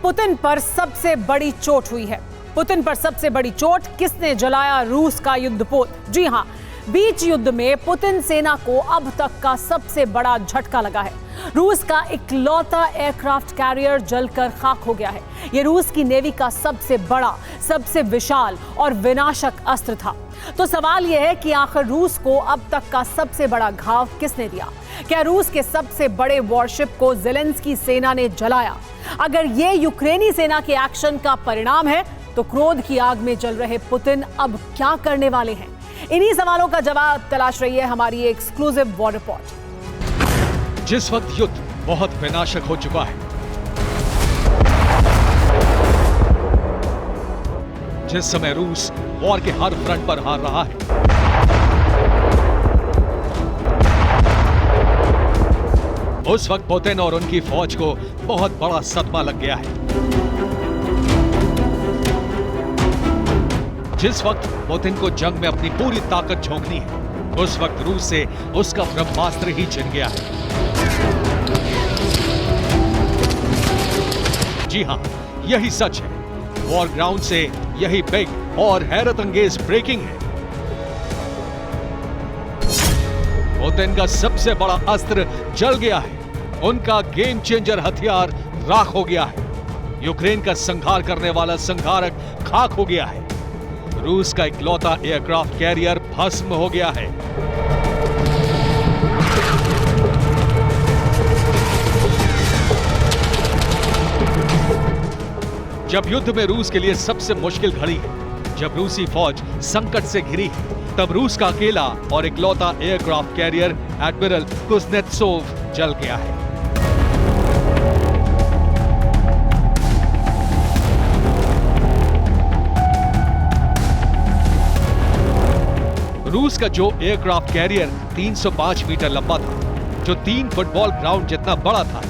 Putin पर सबसे बड़ी चोट हुई है। पुतिन पर सबसे बड़ी चोट, किसने जलाया रूस का युद्धपोत? जी हां, बीच युद्ध में पुतिन सेना को अब तक का सबसे बड़ा झटका लगा है। रूस का इकलौता एयरक्राफ्ट कैरियर जलकर खाक हो गया है। यह रूस की नेवी का सबसे बड़ा, सबसे विशाल और विनाशक अस्त्र था। तो सवाल यह है कि आखिर रूस को अब तक का सबसे बड़ा घाव किसने दिया? क्या रूस के सबसे बड़े वॉरशिप को ज़ेलेंस्की सेना ने जलाया? अगर यह यूक्रेनी सेना के एक्शन का परिणाम है तो क्रोध की आग में जल रहे पुतिन अब क्या करने वाले हैं? इन्हीं सवालों का जवाब तलाश रही है हमारी एक्सक्लूसिव वॉर रिपोर्ट। जिस वक्त युद्ध बहुत विनाशक हो चुका है, जिस समय रूस वॉर के हर फ्रंट पर हार रहा है, उस वक्त पुतिन और उनकी फौज को बहुत बड़ा सदमा लग गया है। जिस वक्त पुतिन को जंग में अपनी पूरी ताकत झोंकनी है, उस वक्त रूस से उसका ब्रह्मास्त्र ही छिन गया है। जी हां, यही सच है। वॉर ग्राउंड से यही बिग और हैरत अंगेज ब्रेकिंग है। पुतिन का सबसे बड़ा अस्त्र जल गया है। उनका गेम चेंजर हथियार राख हो गया है। यूक्रेन का संहार करने वाला संहारक खाक हो गया है। रूस का इकलौता एयरक्राफ्ट कैरियर भस्म हो गया है। जब युद्ध में रूस के लिए सबसे मुश्किल घड़ी है, जब रूसी फौज संकट से घिरी है, तब रूस का अकेला और इकलौता एयरक्राफ्ट कैरियर एडमिरल कुज़नेत्सोव जल गया है। रूस का जो एयरक्राफ्ट कैरियर 305 मीटर लंबा था, जो 3 फुटबॉल ग्राउंड जितना बड़ा था,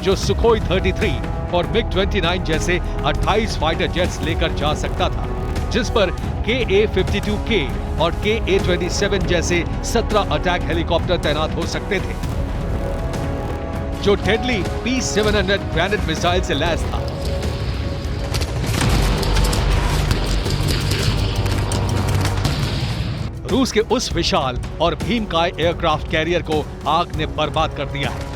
जो सुखोई 33 और मिग 29 जैसे 28 फाइटर जेट्स लेकर जा सकता था, जिस पर KA-52K और KA-27 जैसे 17 अटैक हेलीकॉप्टर तैनात हो सकते थे, जो डेडली P-700 ग्रेनेड मिसाइल से लैस था, रूस के उस विशाल और भीमकाय एयरक्राफ्ट कैरियर को आग ने बर्बाद कर दिया है।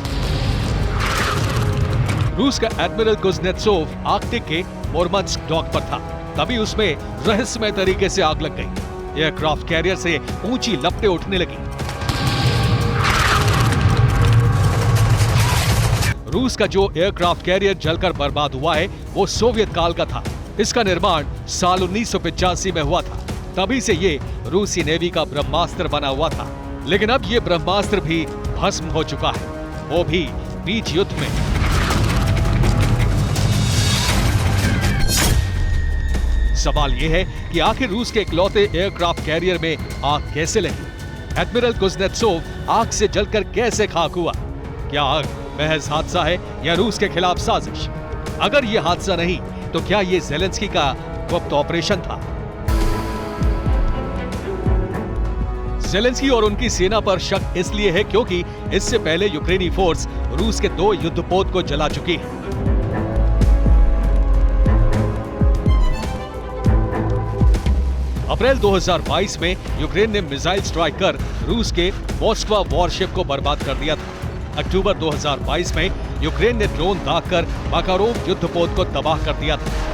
रूस का एडमिरल कुज़नेत्सोव आर्कटिक के मुर्मंस्क डॉक पर था, तभी उसमें रहस्यमय तरीके से आग लग गई। एयरक्राफ्ट कैरियर से ऊंची लपटें उठने लगी। रूस का जो एयरक्राफ्ट कैरियर जलकर बर्बाद हुआ है, वो सोवियत काल का था। इसका निर्माण साल 1985 में हुआ था। तभी से ये रूसी नेवी का ब्रह्मास्त्र बना हुआ था। लेकिन अब ये ब्रह्मास्त्र भी भस्म हो चुका है, वो भी बीच युद्ध में। सवाल यह है कि आखिर रूस के इकलौते एयरक्राफ्ट कैरियर में आग कैसे लगी? एडमिरल कुज़नेत्सोव आग से जलकर कैसे खाक हुआ? क्या आग महज हादसा है या रूस के खिलाफ साजिश? अगर यह हादसा नहीं तो क्या यह ज़ेलेंस्की का गुप्त ऑपरेशन था? ज़ेलेंस्की और उनकी सेना पर शक इसलिए है क्योंकि इससे पहले यूक्रेनी फोर्स रूस के 2 युद्धपोत को जला चुकी है। अप्रैल 2022 में यूक्रेन ने मिसाइल स्ट्राइक कर रूस के मॉस्कवा वॉरशिप को बर्बाद कर दिया था। अक्टूबर 2022 में यूक्रेन ने ड्रोन दागकर माकारोव युद्धपोत को तबाह कर दिया था।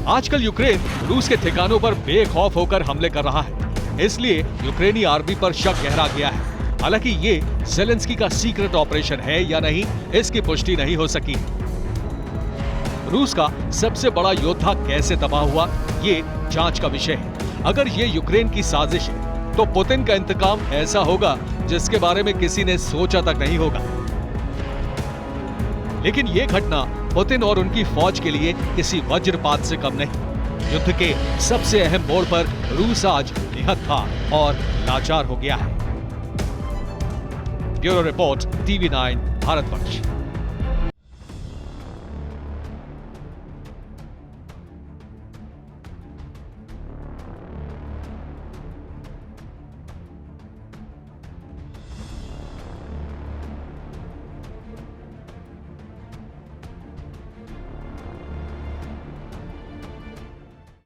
आजकल यूक्रेन रूस के ठिकानों पर बेखौफ होकर हमले कर रहा है, इसलिए यूक्रेनी आर्मी पर शक गहरा गया है। हालांकि ये ज़ेलेंस्की का सीक्रेट ऑपरेशन है या नहीं, इसकी पुष्टि नहीं हो सकी। रूस का सबसे बड़ा योद्धा कैसे तबाह हुआ, ये जांच का विषय है। अगर ये यूक्रेन की साजिश है तो पुतिन का इंतकाम ऐसा होगा जिसके बारे में किसी ने सोचा तक नहीं होगा। लेकिन ये घटना पुतिन और उनकी फौज के लिए किसी वज्रपात से कम नहीं। युद्ध के सबसे अहम मोड़ पर रूस आज निहत्था और लाचार हो गया है। Bureau report, TV9 Bharatvarsh.